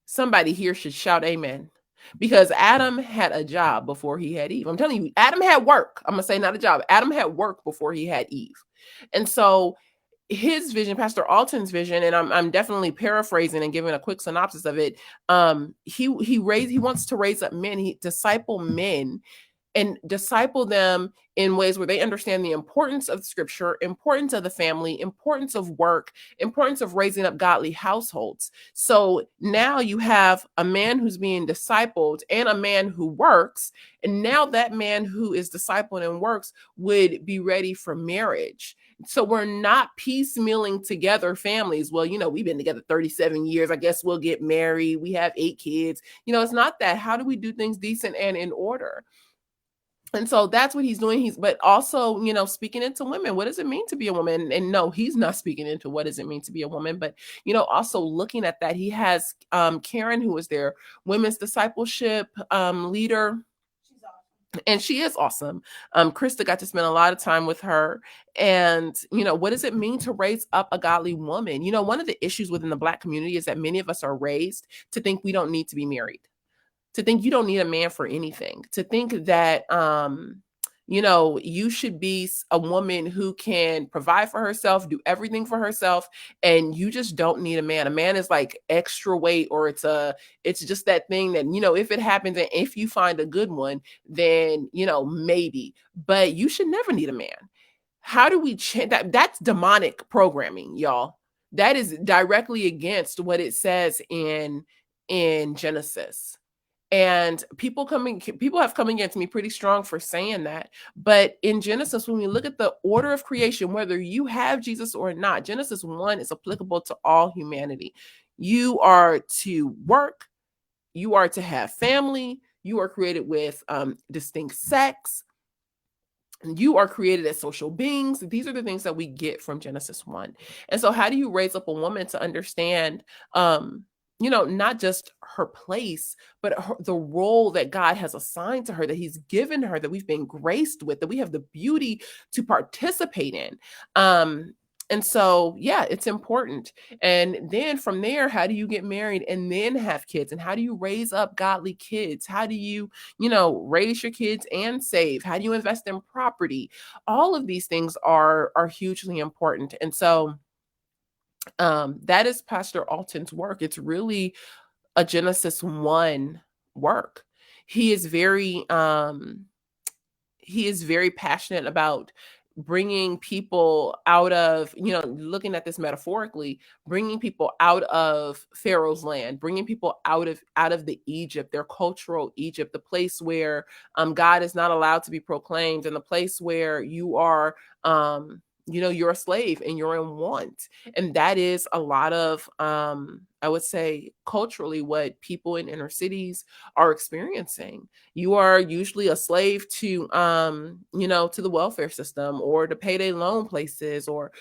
Somebody here should shout amen. Because Adam had a job before he had Eve. I'm telling you, Adam had work. I'm going to say not a job. Adam had work before he had Eve. And so his vision, Pastor Alton's vision, and I'm definitely paraphrasing and giving a quick synopsis of it. He wants to raise up men, he disciple men, and disciple them in ways where they understand the importance of scripture, importance of the family, importance of work, importance of raising up godly households. So now you have a man who's being discipled and a man who works. And now that man who is discipled and works would be ready for marriage. So we're not piecemealing together families. Well, we've been together 37 years. I guess we'll get married. We have 8 kids. It's not that. How do we do things decent and in order? And so that's what he's doing. But also, speaking into women. What does it mean to be a woman? And no, he's not speaking into what does it mean to be a woman, but, also looking at that. He has Karen, who is their women's discipleship leader. She's awesome. And she is awesome. Krista got to spend a lot of time with her. And, what does it mean to raise up a godly woman? One of the issues within the Black community is that many of us are raised to think we don't need to be married, to think you don't need a man for anything, to think that you should be a woman who can provide for herself, do everything for herself, and you just don't need a man. A man is like extra weight, or it's just that thing that, if it happens and if you find a good one, then maybe, but you should never need a man. How do we change that? That's demonic programming, y'all. That is directly against what it says in Genesis. And people have come against me pretty strong for saying that. But in Genesis, when we look at the order of creation, whether you have Jesus or not, Genesis 1 is applicable to all humanity. You are to work, you are to have family, you are created with distinct sex, you are created as social beings. These are the things that we get from Genesis 1. And so how do you raise up a woman to understand not just her place, but the role that God has assigned to her, that he's given her, that we've been graced with, that we have the beauty to participate in. And so, yeah, it's important. And then from there, how do you get married and then have kids? And how do you raise up godly kids? How do you, raise your kids and save? How do you invest in property? All of these things are hugely important. And so that is Pastor Alton's work. It's really a Genesis 1 work. He is very passionate about bringing people out of, looking at this metaphorically, bringing people out of Pharaoh's land, bringing people out of the Egypt, their cultural Egypt, the place where God is not allowed to be proclaimed, and the place where you are you're a slave and you're in want. And that is a lot of I would say culturally what people in inner cities are experiencing. You are usually a slave to to the welfare system or to payday loan places, or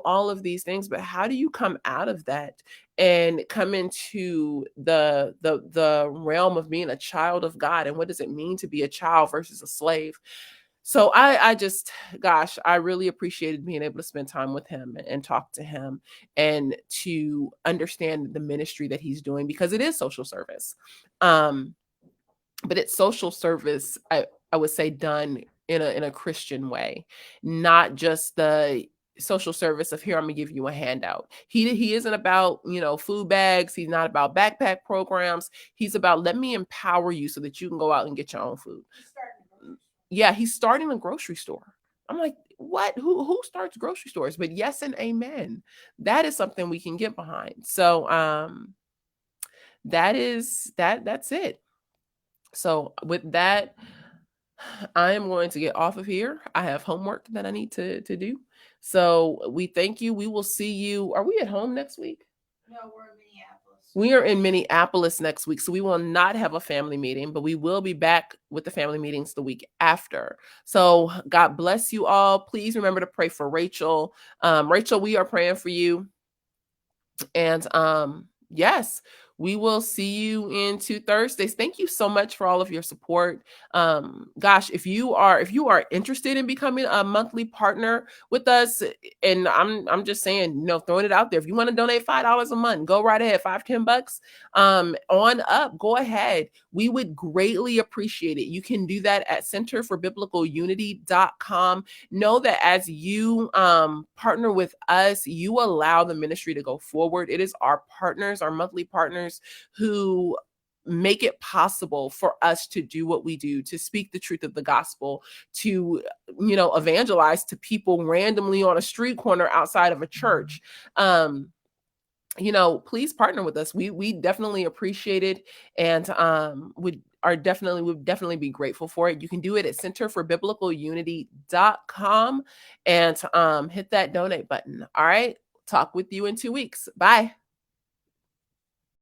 all of these things. But how do you come out of that and come into the realm of being a child of God? And what does it mean to be a child versus a slave? So I just, gosh, I really appreciated being able to spend time with him and talk to him and to understand the ministry that he's doing, because it is social service. Um, but it's social service, I would say, done in a Christian way, not just the social service of, here, I'm gonna give you a handout. He isn't about, food bags. He's not about backpack programs. He's about, let me empower you so that you can go out and get your own food. Yeah, he's starting a grocery store. I'm like, what? Who starts grocery stores? But yes and amen. That is something we can get behind. So that's it. So with that, I am going to get off of here. I have homework that I need to do. So we thank you. We will see you. Are we at home next week? No, we're in Minneapolis. We are in Minneapolis next week. So we will not have a family meeting, but we will be back with the family meetings the week after. So God bless you all. Please remember to pray for Rachel. Rachel, we are praying for you. And yes, we will see you in 2 Thursdays. Thank you so much for all of your support. Gosh, if you are interested in becoming a monthly partner with us, and I'm just saying, throwing it out there. If you want to donate $5 a month, go right ahead. $5-10 on up. Go ahead. We would greatly appreciate it. You can do that at centerforbiblicalunity.com. Know that as you partner with us, you allow the ministry to go forward. It is our partners, our monthly partners, who make it possible for us to do what we do, to speak the truth of the gospel, to evangelize to people randomly on a street corner outside of a church. Please partner with us. We definitely appreciate it, and would definitely be grateful for it. You can do it at centerforbiblicalunity.com and hit that donate button. All right. Talk with you in 2 weeks. Bye.